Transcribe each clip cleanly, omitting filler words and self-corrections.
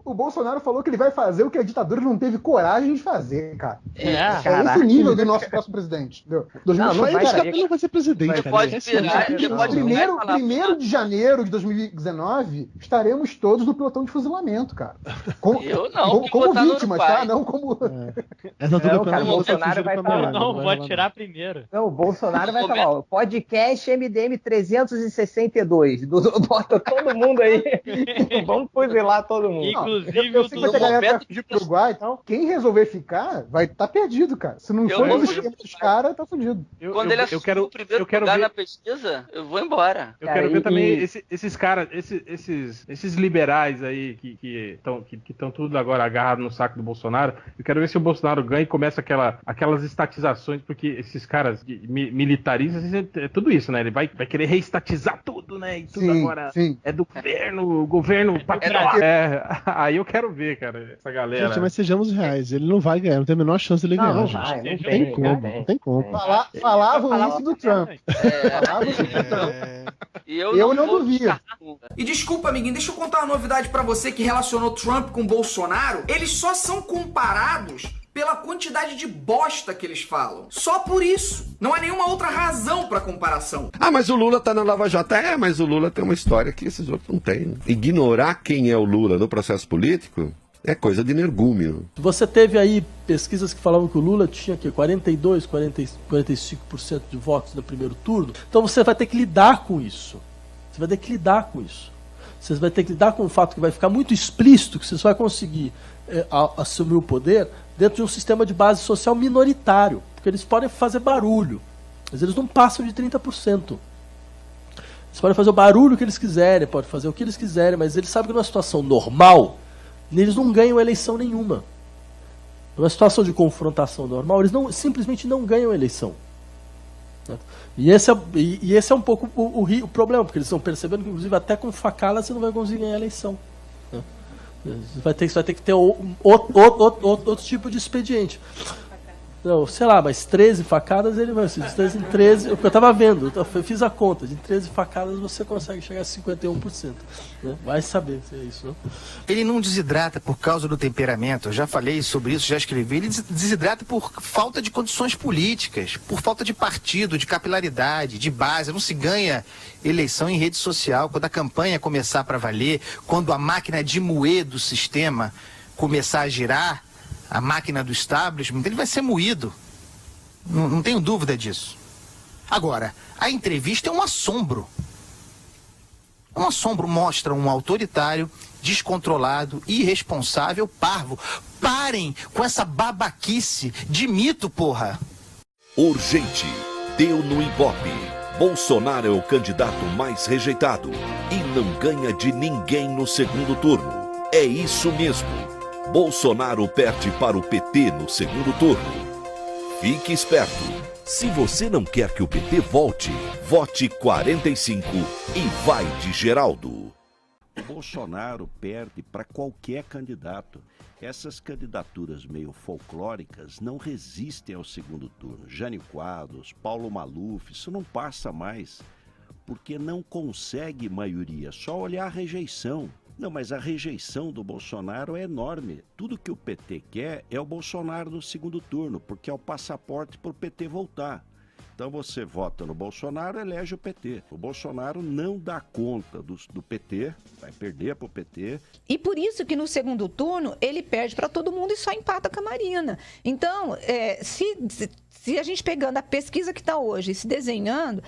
O Bolsonaro falou que ele vai fazer o que a ditadura não teve coragem de fazer, cara. É esse o nível do nosso próximo presidente. Entendeu? Não vai ser presidente. Você pode virar, primeiro de janeiro de 2019, estaremos todos no pelotão de fuzilamento, cara. Como vítimas, tá? Não como... Cara, o Bolsonaro vai falar. Não, vou atirar primeiro. Não, o Bolsonaro vai falar, ó, podcast MDM 362. Bota todo mundo aí. Vamos fuzilar todo mundo. Inclusive, eu sei que vai ter galera que vai fugir pro Uruguai, então quem resolver ficar vai estar perdido, cara. Se não for no esquema dos caras, tá fudido. Quando ele assumiu o primeiro lugar na pesquisa, eu vou embora. Eu quero ver também esses caras, esses liberais aí que estão tudo agora agarrados no saco do Bolsonaro. Eu quero ver se o Bolsonaro ganha e começa aquelas estatizações, porque esses caras militaristas, é tudo isso, né? Ele vai querer reestatizar tudo, né? E tudo agora é do governo patriota. Aí eu quero ver, cara, essa galera. Gente, mas sejamos reais, ele não vai ganhar, não tem a menor chance de ele ganhar. Não vai, não tem como. Falavam isso do Trump. Eu não duvido. E desculpa, amiguinho, deixa eu contar uma novidade pra você que relacionou Trump com Bolsonaro. Eles só são comparados pela quantidade de bosta que eles falam. Só por isso. Não há nenhuma outra razão pra comparação. Ah, mas o Lula tá na Lava Jato. Mas o Lula tem uma história que esses outros não têm. Ignorar quem é o Lula no processo político é coisa de energúmeno. Você teve aí pesquisas que falavam que o Lula tinha 42, 45% de votos no primeiro turno. Então você vai ter que lidar com isso. Você vai ter que lidar com isso. Você vai ter que lidar com o fato que vai ficar muito explícito que você só vai conseguir assumir o poder dentro de um sistema de base social minoritário. Porque eles podem fazer barulho, mas eles não passam de 30%. Eles podem fazer o barulho que eles quiserem, podem fazer o que eles quiserem, mas eles sabem que numa situação normal, eles não ganham eleição nenhuma. Numa situação de confrontação normal, eles simplesmente não ganham eleição. E esse é um pouco o problema, porque eles estão percebendo que, inclusive, até com facada você não vai conseguir ganhar a eleição. Você vai ter que ter outro tipo de expediente. Não, sei lá, mas 13 facadas ele vai. 13 em 13, eu estava vendo, eu fiz a conta, de 13 facadas você consegue chegar a 51%. Né? Vai saber se é isso, não? Ele não desidrata por causa do temperamento, eu já falei sobre isso, já escrevi. Ele desidrata por falta de condições políticas, por falta de partido, de capilaridade, de base. Não se ganha eleição em rede social. Quando a campanha começar para valer, quando a máquina de moer do sistema começar a girar, a máquina do establishment, ele vai ser moído. Não tenho dúvida disso. Agora, a entrevista é um assombro. Um assombro, mostra um autoritário, descontrolado, irresponsável, parvo. Parem com essa babaquice de mito, porra! Urgente. Deu no Ibope. Bolsonaro é o candidato mais rejeitado e não ganha de ninguém no segundo turno. É isso mesmo. Bolsonaro perde para o PT no segundo turno. Fique esperto. Se você não quer que o PT volte, vote 45 e vai de Geraldo. O Bolsonaro perde para qualquer candidato. Essas candidaturas meio folclóricas não resistem ao segundo turno. Jânio Quadros, Paulo Maluf, isso não passa mais, porque não consegue maioria, só olhar a rejeição. Não, mas a rejeição do Bolsonaro é enorme. Tudo que o PT quer é o Bolsonaro no segundo turno, porque é o passaporte para o PT voltar. Então você vota no Bolsonaro, elege o PT. O Bolsonaro não dá conta do PT, vai perder para o PT. E por isso que no segundo turno ele perde para todo mundo e só empata com a Marina. Então, se a gente pegando a pesquisa que está hoje, se desenhando,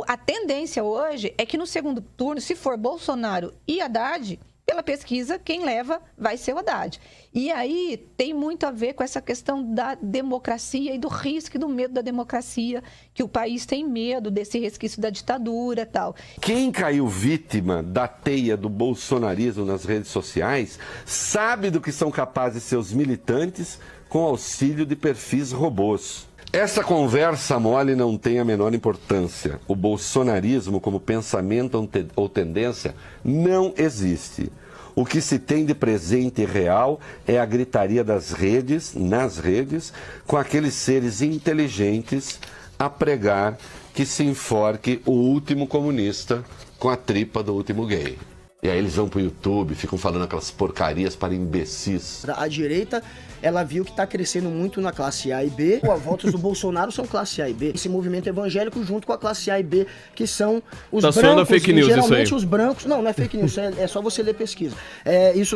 a tendência hoje é que no segundo turno, se for Bolsonaro e Haddad, pela pesquisa, quem leva vai ser o Haddad. E aí tem muito a ver com essa questão da democracia e do risco e do medo da democracia, que o país tem medo desse resquício da ditadura e tal. Quem caiu vítima da teia do bolsonarismo nas redes sociais sabe do que são capazes seus militantes com auxílio de perfis robôs. Essa conversa mole não tem a menor importância. O bolsonarismo como pensamento ou tendência não existe. O que se tem de presente e real é a gritaria das redes, nas redes, com aqueles seres inteligentes a pregar que se enforque o último comunista com a tripa do último gay. E aí eles vão pro YouTube, ficam falando aquelas porcarias para imbecis. A direita, ela viu que está crescendo muito na classe A e B. Os votos do Bolsonaro são classe A e B. Esse movimento evangélico junto com a classe A e B, que são os brancos. Tá sendo fake news geralmente isso aí. Os brancos... Não é fake news, é só você ler pesquisa.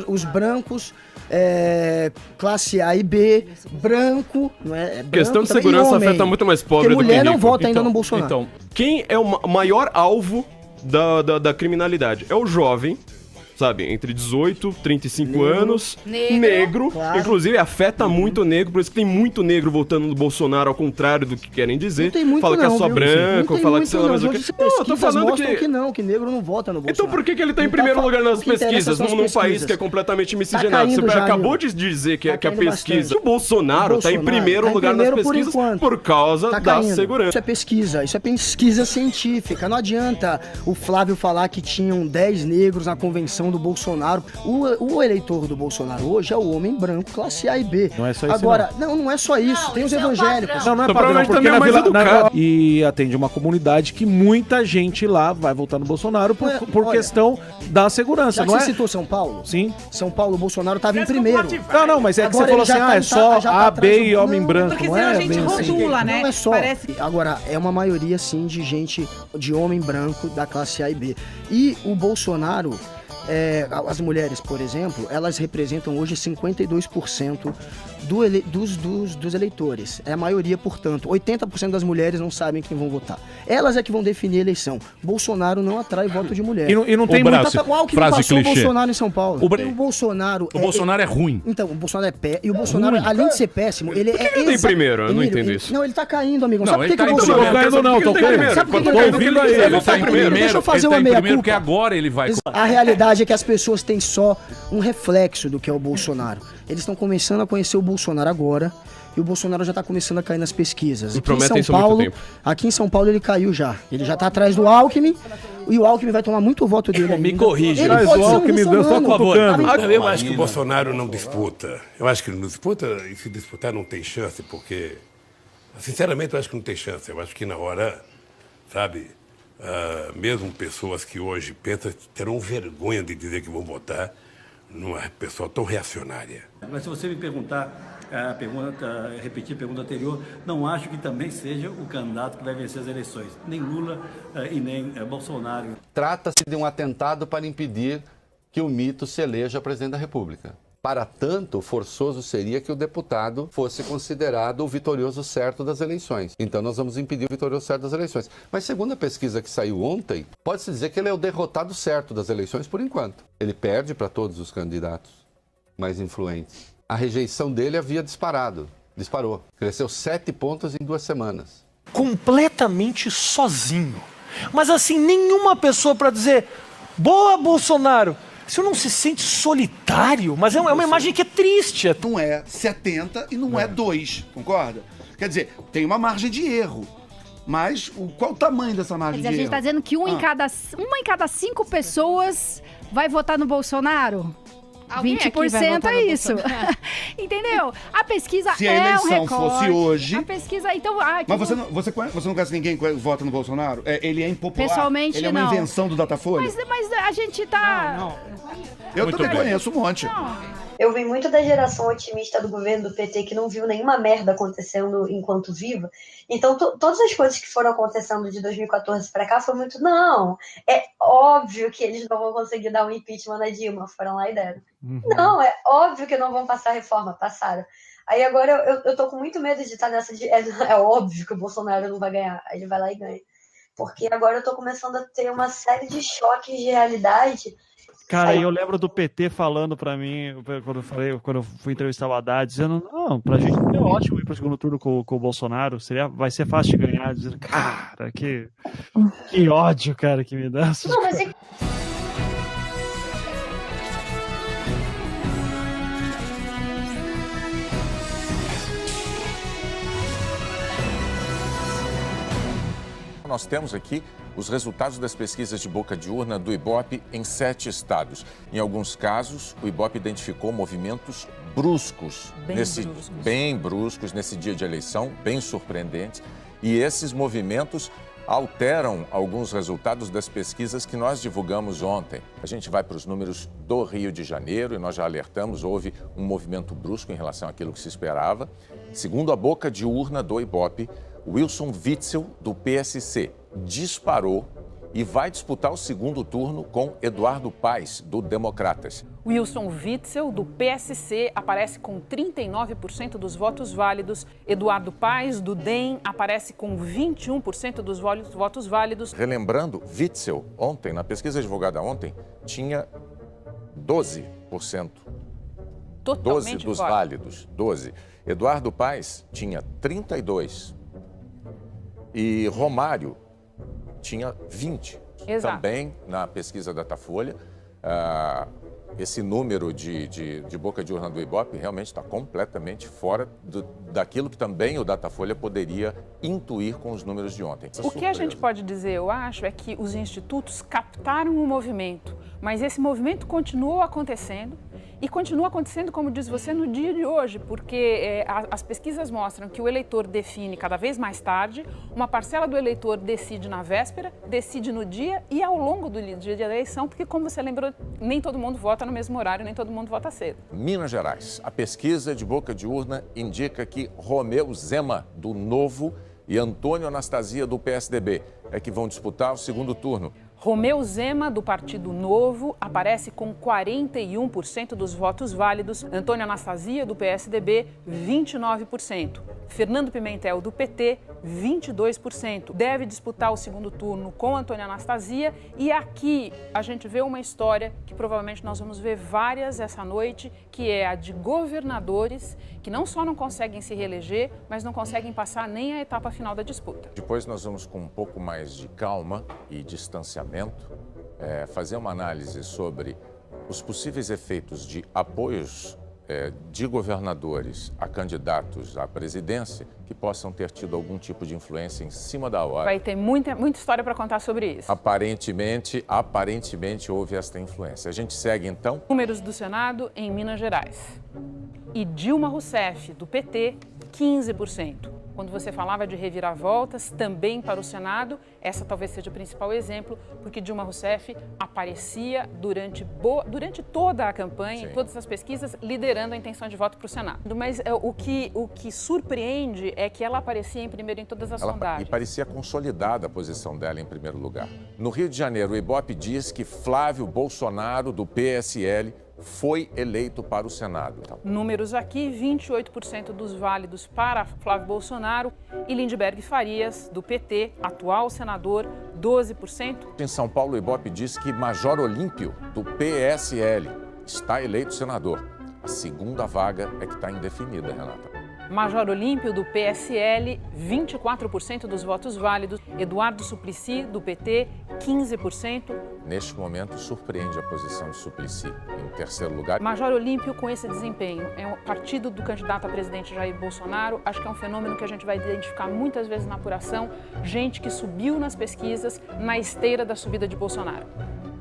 Os brancos, classe A e B, branco, não é? Branco, questão de segurança afeta muito mais pobre do que mulher rico. Não vota ainda no Bolsonaro. Então, quem é o maior alvo da criminalidade? É o jovem, sabe, entre 18 e 35 anos, negro, claro. Inclusive afeta muito o negro, por isso que tem muito negro votando no Bolsonaro, ao contrário do que querem dizer. Não tem muito fala que é só branco, fala que sei lá, mas o que... Não, eu tô falando que negro não vota no Bolsonaro. Então por que ele tá em primeiro lugar nas pesquisas, num país que é completamente miscigenado? Você acabou de dizer que a pesquisa... O Bolsonaro tá em primeiro lugar nas pesquisas por causa da segurança. Isso é pesquisa científica, não adianta o Flávio falar que tinham 10 negros na convenção do Bolsonaro. O eleitor do Bolsonaro hoje é o homem branco, classe A e B. Não é só isso. Agora, não é só isso. Tem os evangélicos. Não é padrão, porque na Vila... E atende uma comunidade que muita gente lá vai votar no Bolsonaro por questão da segurança. Já que você citou São Paulo? Sim. São Paulo, o Bolsonaro estava em primeiro. Não, mas é que você falou assim, é só A, B e homem branco. Porque senão a gente rotula, né? Não é só. Agora, é uma maioria, sim, de gente, de homem branco da classe A e B. E o Bolsonaro... as mulheres, por exemplo, elas representam hoje 52% dos eleitores. É a maioria, portanto. 80% das mulheres não sabem quem vão votar. Elas é que vão definir a eleição. Bolsonaro não atrai voto de mulher. E não tem muita frase clichê. O Bolsonaro em São Paulo. O Bolsonaro é ruim. Então, o Bolsonaro é pé. E o Bolsonaro, além de ser péssimo, ele é... Por que ele tá em primeiro? Eu não entendo isso. Não, ele tá caindo, amigo. Não, ele tá indo. Não tô caindo, não. Tô ouvindo aí. Ele tá em primeiro. Deixa eu fazer uma meia-culpa. Porque agora ele vai... A realidade é que as pessoas têm só um reflexo do que é o Bolsonaro. Eles estão começando a conhecer o Bolsonaro agora e o Bolsonaro já está começando a cair nas pesquisas. Aqui em São Paulo ele caiu já. Ele já está atrás do Alckmin e o Alckmin vai tomar muito voto dele ainda. Me corrija. Mas o Alckmin deu só com a favor. Eu acho que o Bolsonaro não disputa. Eu acho que ele não disputa e se disputar não tem chance, porque, sinceramente, eu acho que não tem chance. Eu acho que na hora, sabe... mesmo pessoas que hoje pensam terão vergonha de dizer que vão votar numa pessoa tão reacionária. Mas se você me perguntar, repetir a pergunta anterior, não acho que também seja o candidato que vai vencer as eleições, nem Lula e nem Bolsonaro. Trata-se de um atentado para impedir que o mito se eleja presidente da República. Para tanto, forçoso seria que o deputado fosse considerado o vitorioso certo das eleições. Então nós vamos impedir o vitorioso certo das eleições. Mas segundo a pesquisa que saiu ontem, pode-se dizer que ele é o derrotado certo das eleições por enquanto. Ele perde para todos os candidatos mais influentes. A rejeição dele havia disparou. Cresceu 7 pontos em 2 semanas. Completamente sozinho. Mas assim, nenhuma pessoa para dizer, boa Bolsonaro. O senhor não se sente solitário? Mas é uma imagem que é triste. Não é 70 e não é 2, concorda? Quer dizer, tem uma margem de erro. Mas qual o tamanho dessa margem de erro? A gente está dizendo que uma em cada 5 pessoas vai votar no Bolsonaro? Alguém 20% é isso. Entendeu? A pesquisa Se a eleição fosse hoje... A pesquisa, então... Mas você não conhece ninguém que vota no Bolsonaro? Ele é impopular? Pessoalmente, ele é uma invenção do Datafolha? Mas a gente tá... Não. Eu também conheço um monte. Eu venho muito da geração otimista do governo do PT que não viu nenhuma merda acontecendo enquanto viva. Então, todas as coisas que foram acontecendo de 2014 para cá foi muito... Não, é óbvio que eles não vão conseguir dar um impeachment na Dilma. Foram lá e deram. Não, é óbvio que não vão passar reforma. Passaram. Aí agora eu tô com muito medo de estar nessa... É óbvio que o Bolsonaro não vai ganhar. Aí ele vai lá e ganha. Porque agora eu tô começando a ter uma série de choques de realidade. Cara, eu lembro do PT falando pra mim, quando eu fui entrevistar o Haddad, dizendo, não, pra gente é ótimo ir pro segundo turno com o Bolsonaro, vai ser fácil de ganhar, dizendo, cara, que ódio, cara, que me dá. Não, mas Nós temos aqui os resultados das pesquisas de boca de urna do Ibope em 7 estados. Em alguns casos, o Ibope identificou movimentos bruscos, bem bruscos nesse dia de eleição, bem surpreendentes. E esses movimentos alteram alguns resultados das pesquisas que nós divulgamos ontem. A gente vai para os números do Rio de Janeiro e nós já alertamos, houve um movimento brusco em relação àquilo que se esperava. Segundo a boca de urna do Ibope, Wilson Witzel, do PSC, disparou e vai disputar o segundo turno com Eduardo Paes, do Democratas. Wilson Witzel, do PSC, aparece com 39% dos votos válidos. Eduardo Paes, do DEM, aparece com 21% dos votos válidos. Relembrando, Witzel, ontem, na pesquisa divulgada ontem, tinha 12%. Totalmente 12 dos válidos, 12. Eduardo Paes tinha 32%. E Romário tinha 20%. Exato. Também, na pesquisa Datafolha, esse número de boca de urna do Ibope realmente está completamente fora daquilo que também o Datafolha poderia intuir com os números de ontem. O que a gente pode dizer, eu acho, é que os institutos captaram o movimento, mas esse movimento continuou acontecendo e continua acontecendo, como diz você, no dia de hoje, porque as pesquisas mostram que o eleitor define cada vez mais tarde, uma parcela do eleitor decide na véspera, decide no dia e ao longo do dia de eleição, porque, como você lembrou, nem todo mundo vota no mesmo horário, nem todo mundo vota cedo. Minas Gerais, a pesquisa de boca de urna indica que Romeu Zema, do Novo, e Antônio Anastasia, do PSDB, é que vão disputar o segundo turno. Romeu Zema, do Partido Novo, aparece com 41% dos votos válidos. Antônio Anastasia, do PSDB, 29%. Fernando Pimentel, do PT, 22%. Deve disputar o segundo turno com Antônio Anastasia. E aqui a gente vê uma história que provavelmente nós vamos ver várias essa noite, que é a de governadores que não só não conseguem se reeleger, mas não conseguem passar nem a etapa final da disputa. Depois nós vamos, com um pouco mais de calma e distanciamento, fazer uma análise sobre os possíveis efeitos de apoios de governadores a candidatos à presidência que possam ter tido algum tipo de influência em cima da hora. Vai ter muita história para contar sobre isso. Aparentemente houve esta influência. A gente segue, então. Números do Senado em Minas Gerais. E Dilma Rousseff, do PT, 15%. Quando você falava de reviravoltas, também para o Senado, essa talvez seja o principal exemplo, porque Dilma Rousseff aparecia durante toda a campanha, em todas as pesquisas, liderando a intenção de voto para o Senado. Mas o que surpreende é que ela aparecia em primeiro em todas as sondagens. E parecia consolidada a posição dela em primeiro lugar. No Rio de Janeiro, o Ibope diz que Flávio Bolsonaro, do PSL, foi eleito para o Senado. Números aqui, 28% dos válidos para Flávio Bolsonaro e Lindbergh Farias, do PT, atual senador, 12%. Em São Paulo, o Ibope diz que Major Olímpio, do PSL, está eleito senador. A segunda vaga é que está indefinida, Renata. Major Olímpio, do PSL, 24% dos votos válidos. Eduardo Suplicy, do PT, 15%. Neste momento, surpreende a posição de Suplicy em terceiro lugar. Major Olímpio, com esse desempenho, é um partido do candidato a presidente Jair Bolsonaro. Acho que é um fenômeno que a gente vai identificar muitas vezes na apuração. Gente que subiu nas pesquisas na esteira da subida de Bolsonaro.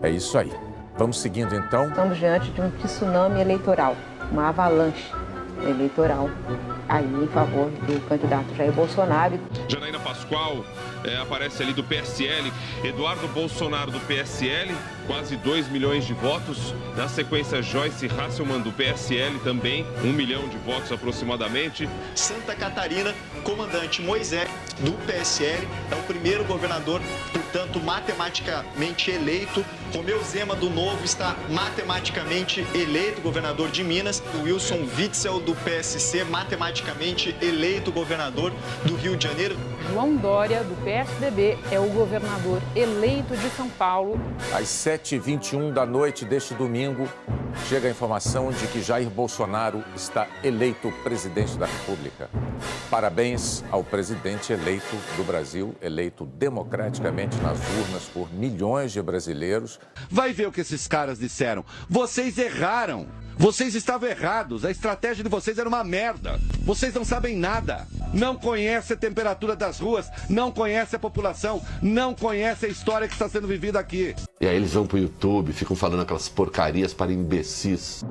É isso aí. Vamos seguindo, então. Estamos diante de um tsunami eleitoral, uma avalanche eleitoral aí em favor do candidato Jair Bolsonaro. Janaína Pascoal aparece ali do PSL, Eduardo Bolsonaro do PSL, quase 2 milhões de votos. Na sequência, Joyce Hasselmann do PSL também, 1 milhão de votos aproximadamente. Santa Catarina, comandante Moisés do PSL, é o primeiro governador, portanto, matematicamente eleito. Romeu Zema do Novo está matematicamente eleito governador de Minas. Wilson Witzel do PSC, matematicamente eleito governador do Rio de Janeiro. João Dória, do PSDB, é o governador eleito de São Paulo. Às 7h21 da noite deste domingo, chega a informação de que Jair Bolsonaro está eleito presidente da República. Parabéns ao presidente eleito do Brasil, eleito democraticamente nas urnas por milhões de brasileiros. Vai ver o que esses caras disseram. Vocês erraram. Vocês estavam errados. A estratégia de vocês era uma merda. Vocês não sabem nada. Não conhecem a temperatura das ruas, não conhecem a população, não conhecem a história que está sendo vivida aqui. E aí eles vão pro YouTube, ficam falando aquelas porcarias para imbecis.